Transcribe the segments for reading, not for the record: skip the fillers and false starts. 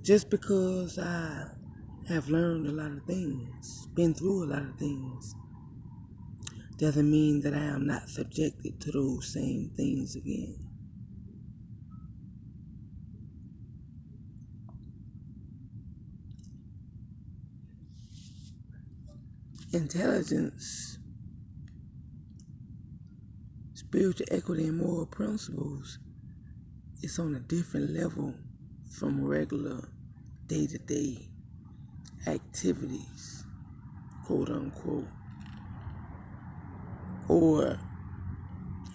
Just because I have learned a lot of things, been through a lot of things, doesn't mean that I am not subjected to those same things again. Intelligence, spiritual equity, and moral principles is on a different level from regular day-to-day activities, quote unquote. Or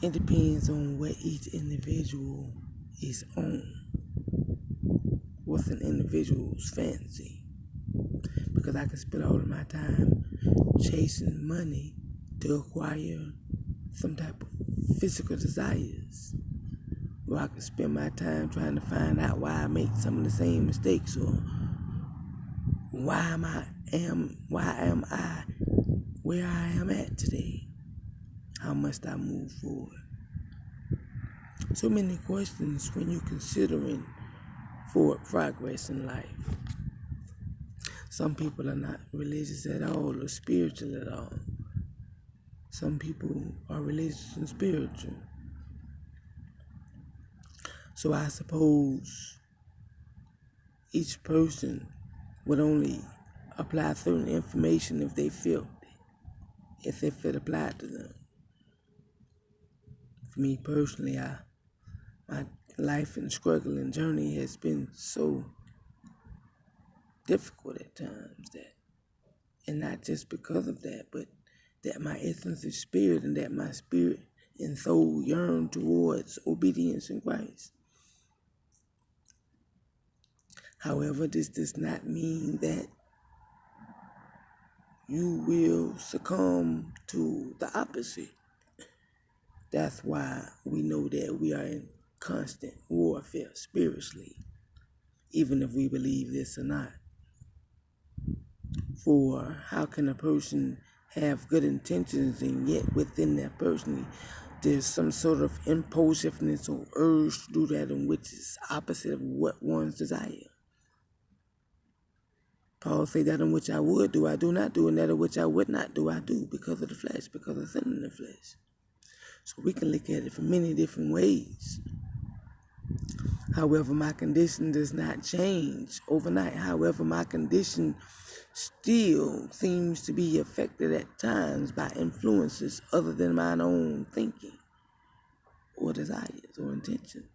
it depends on what each individual is on. What's an individual's fancy? Because I can spend all of my time chasing money to acquire some type of physical desires. Or I can spend my time trying to find out why I make some of the same mistakes, or why am I where I am at today? How must I move forward? So many questions when you're considering forward progress in life. Some people are not religious at all or spiritual at all. Some people are religious and spiritual. So I suppose each person would only apply certain information if they felt it, if it applied to them. For me personally, my life and struggle and journey has been so difficult at times that, and not just because of that, but that my essence is spirit, and that my spirit and soul yearn towards obedience in Christ. However, this does not mean that you will succumb to the opposite. That's why we know that we are in constant warfare spiritually, even if we believe this or not. For how can a person have good intentions and yet within that person there's some sort of impulsiveness or urge to do that, in which is opposite of what one's desire? Paul say, that in which I would do, I do not do, and that in which I would not do, I do, because of the flesh, because of sin in the flesh. So we can look at it from many different ways. However, my condition does not change overnight. However, my condition still seems to be affected at times by influences other than my own thinking or desires or intentions.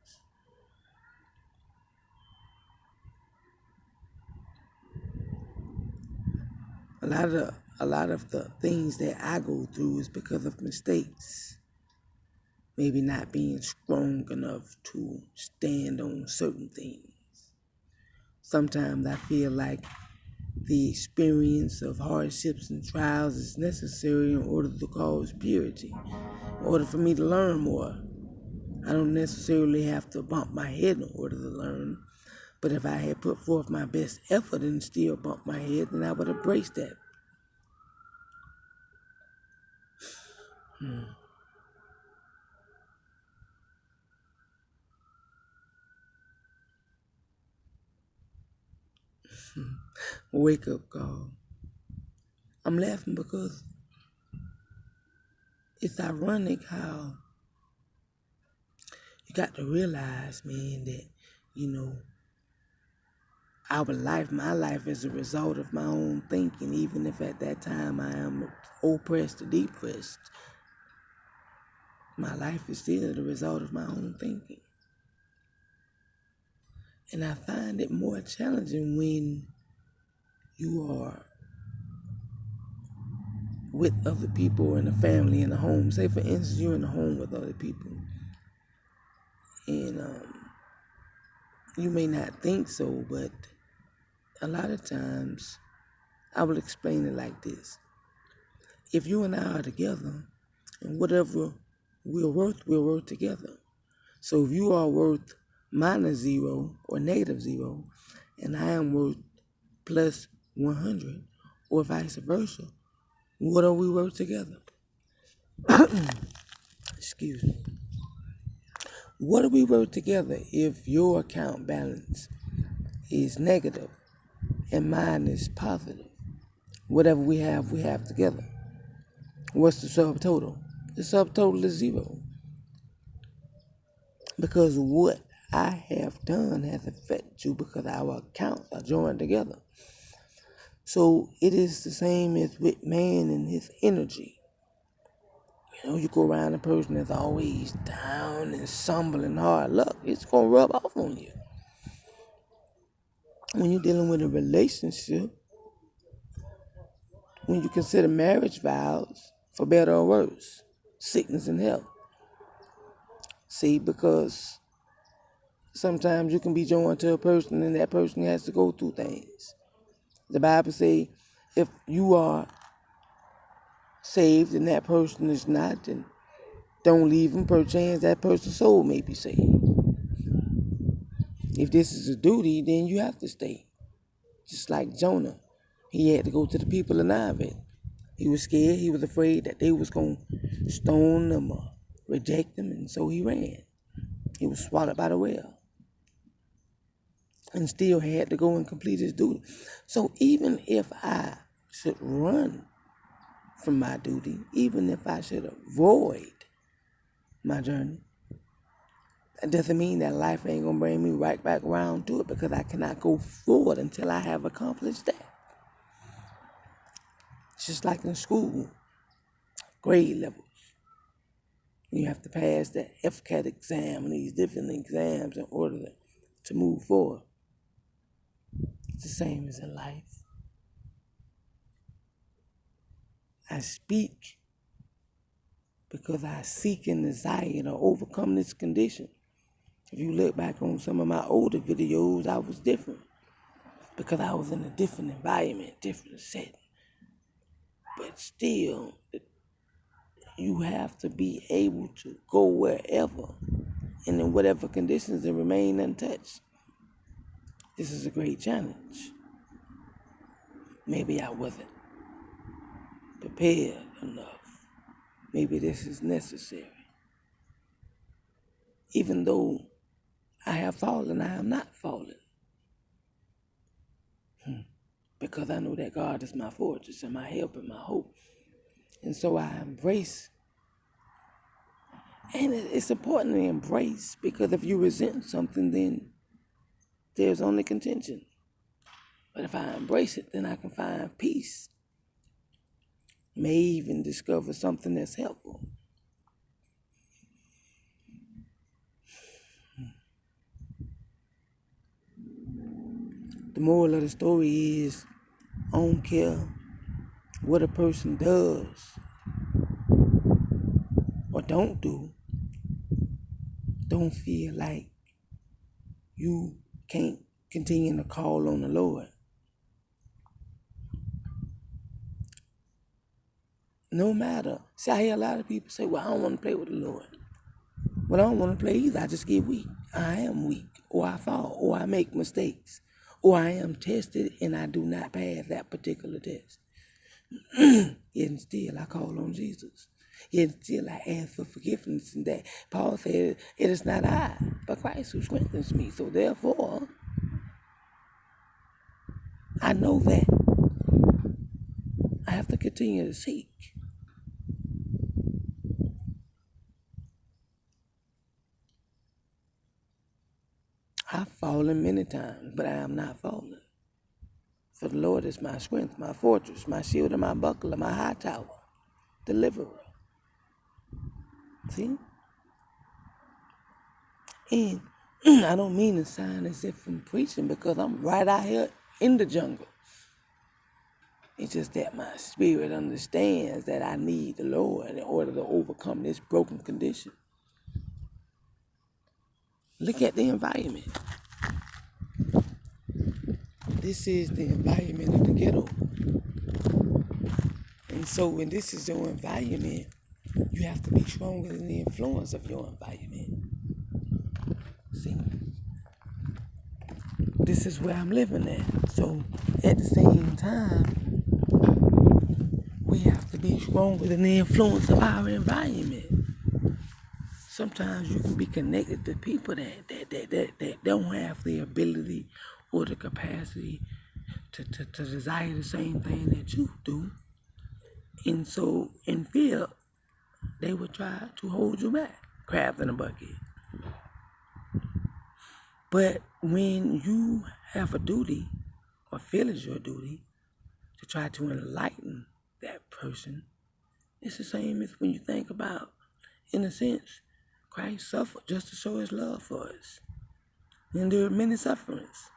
A lot of the things that I go through is because of mistakes. Maybe not being strong enough to stand on certain things. Sometimes I feel like the experience of hardships and trials is necessary in order to cause purity, in order for me to learn more. I don't necessarily have to bump my head in order to learn, but if I had put forth my best effort and still bumped my head, then I would embrace that. Wake up call. I'm laughing because it's ironic how you got to realize, man, that, my life is a result of my own thinking, even if at that time I am oppressed or depressed. My life is still the result of my own thinking. And I find it more challenging when you are with other people in a family, in a home. Say, for instance, you're in a home with other people. And you may not think so, but a lot of times, I will explain it like this. If you and I are together, and whatever we're worth together. So if you are worth -0 or -0, and I am worth plus 100, or vice versa, what are we worth together? Excuse me. What are we worth together if your account balance is negative and mine is positive. Whatever we have together. What's the subtotal? The subtotal is 0. Because what I have done has affected you because our accounts are joined together. So it is the same as with man and his energy. You go around a person that's always down and somber and hard luck, it's going to rub off on you. When you're dealing with a relationship, when you consider marriage vows, for better or worse, sickness and health. See, because sometimes you can be joined to a person and that person has to go through things. The Bible says if you are saved and that person is not, then don't leave him, perchance that person's soul may be saved. If this is a duty, then you have to stay. Just like Jonah, he had to go to the people of Nineveh. He was scared, he was afraid that they was going to stone him or reject him, and so he ran. He was swallowed by the whale and still had to go and complete his duty. So even if I should run from my duty, even if I should avoid my journey, that doesn't mean that life ain't going to bring me right back around to it, because I cannot go forward until I have accomplished that. It's just like in school, grade levels. You have to pass the FCAT exam and these different exams in order to move forward. It's the same as in life. I speak because I seek and desire to overcome this condition. If you look back on some of my older videos, I was different because I was in a different environment, different setting. But still, you have to be able to go wherever and in whatever conditions and remain untouched. This is a great challenge. Maybe I wasn't prepared enough. Maybe this is necessary. Even though I have fallen, I am not fallen. Because I know that God is my fortress and my help and my hope. And so I embrace. And it's important to embrace, because if you resent something, then there's only contention. But if I embrace it, then I can find peace. May even discover something that's helpful. The moral of the story is, I don't care what a person does or don't do. Don't feel like you can't continue to call on the Lord. No matter. See, I hear a lot of people say, well, I don't want to play with the Lord. Well, I don't want to play either. I just get weak. I am weak, or I fall, or I make mistakes, or I am tested and I do not pass that particular test. Yet still, I call on Jesus. Yet still, I ask for forgiveness. And that Paul said, it is not I, but Christ who strengthens me. So therefore, I know that I have to continue to seek. I've fallen many times, but I am not fallen. For the Lord is my strength, my fortress, my shield and my buckler, my high tower, deliverer. See? And I don't mean to sound as if I'm preaching, because I'm right out here in the jungle. It's just that my spirit understands that I need the Lord in order to overcome this broken condition. Look at the environment. This is the environment of the ghetto. And so when this is your environment, you have to be stronger than the influence of your environment. See? This is where I'm living at. So at the same time, we have to be stronger than the influence of our environment. Sometimes you can be connected to people that don't have the ability or the capacity to desire the same thing that you do. And so in fear, they would try to hold you back, crabs in a bucket. But when you have a duty, or feel it's your duty, to try to enlighten that person, it's the same as when you think about, in a sense, Christ suffered just to show his love for us. He endured many sufferings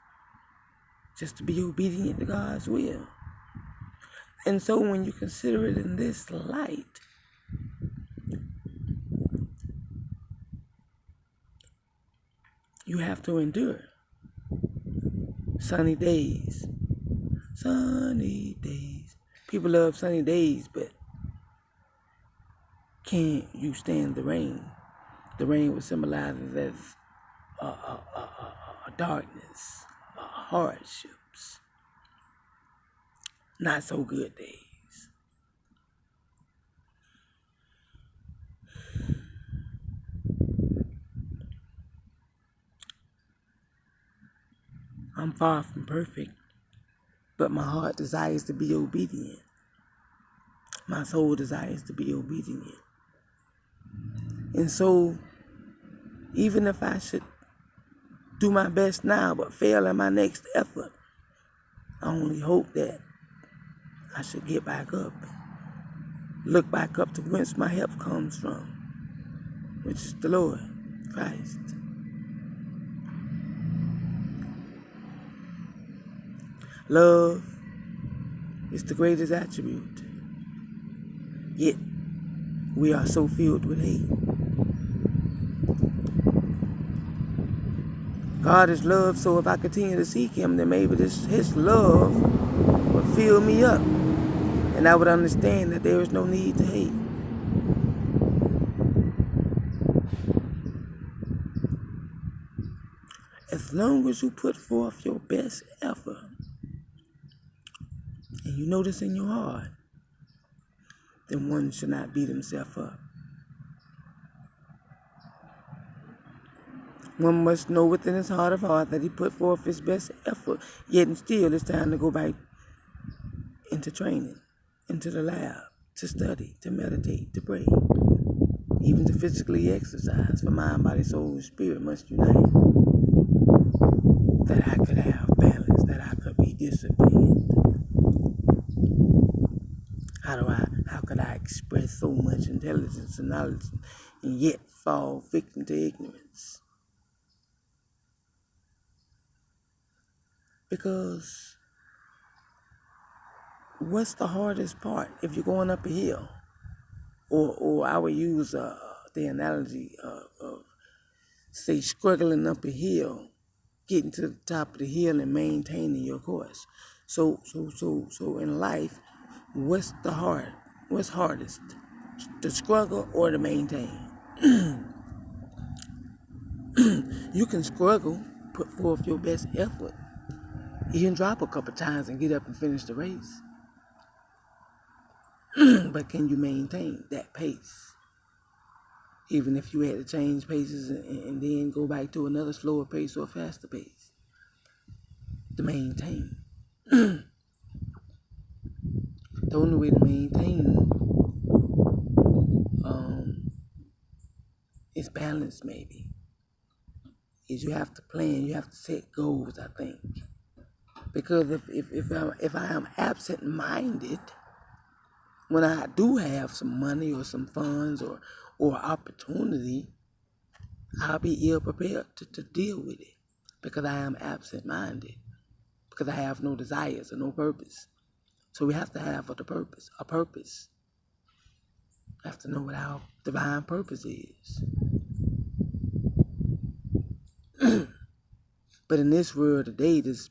just to be obedient to God's will. And so when you consider it in this light, you have to endure sunny days. Sunny days. People love sunny days, but can you stand the rain? The rain would symbolize as a darkness, hardships, not so good days. I'm far from perfect, but my heart desires to be obedient. My soul desires to be obedient. And so, even if I should do my best now but fail in my next effort, I only hope that I should get back up, look back up to whence my help comes from, which is the Lord, Christ. Love is the greatest attribute, yet we are so filled with hate. God is love, so if I continue to seek him, then maybe his love will fill me up, and I would understand that there is no need to hate. As long as you put forth your best effort, and you know this in your heart, then one should not beat himself up. One must know within his heart of heart that he put forth his best effort, yet and still it's time to go back into training, into the lab, to study, to meditate, to pray, even to physically exercise, for mind, body, soul, and spirit must unite. That I could have balance, that I could be disciplined. How could I express so much intelligence and knowledge and yet fall victim to ignorance? Because what's the hardest part if you're going up a hill? Or I would use the analogy of, say, struggling up a hill, getting to the top of the hill and maintaining your course. So in life, what's hardest? To struggle or to maintain? You can struggle, put forth your best effort. You can drop a couple times and get up and finish the race. But can you maintain that pace? Even if you had to change paces and then go back to another slower pace or a faster pace. To maintain. The only way to maintain is balance, maybe. Is you have to plan, you have to set goals, I think. Because if I am absent-minded, when I do have some money or some funds or opportunity, I'll be ill prepared to deal with it because I am absent-minded, because I have no desires or no purpose. So we have to have a purpose. We have to know what our divine purpose is. But in this world today, the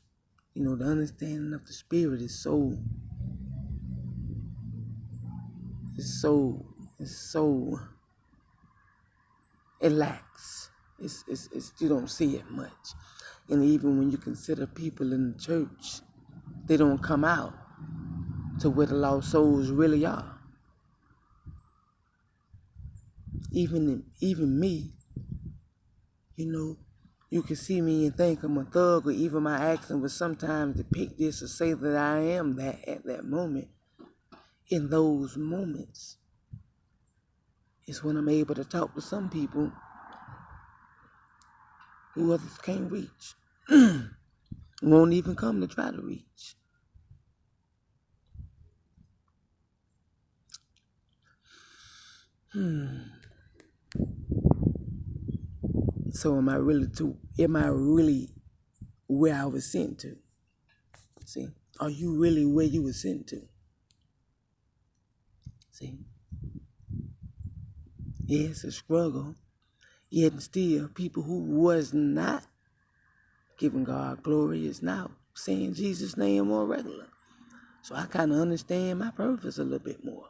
understanding of the spirit is so it lacks. It's you don't see it much. And even when you consider people in the church, they don't come out to where the lost souls really are. Even me, You can see me and think I'm a thug, or even my action will sometimes depict this or say that I am that at that moment. In those moments is when I'm able to talk to some people who others can't reach, won't even come to try to reach. So am I really where I was sent to? See, are you really where you were sent to? See, yeah, it's a struggle. Yet still, people who was not giving God glory is now saying Jesus' name more regular. So I kind of understand my purpose a little bit more.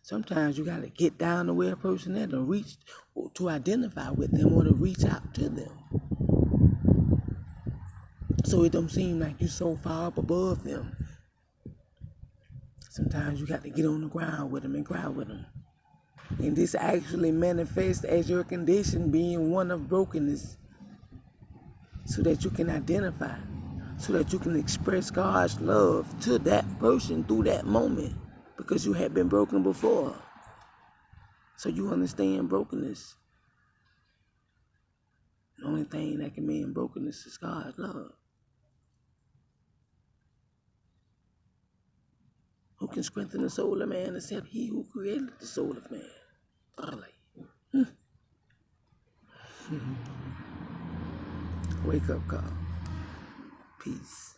Sometimes you got to get down to where a person is and reach, or to identify with them, or to reach out to them. So it don't seem like you're so far up above them. Sometimes you got to get on the ground with them and cry with them. And this actually manifests as your condition being one of brokenness, so that you can identify, so that you can express God's love to that person through that moment, because you had been broken before. So you understand brokenness. The only thing that can mean brokenness is God's love. Who can strengthen the soul of man except he who created the soul of man? Wake up call. Peace.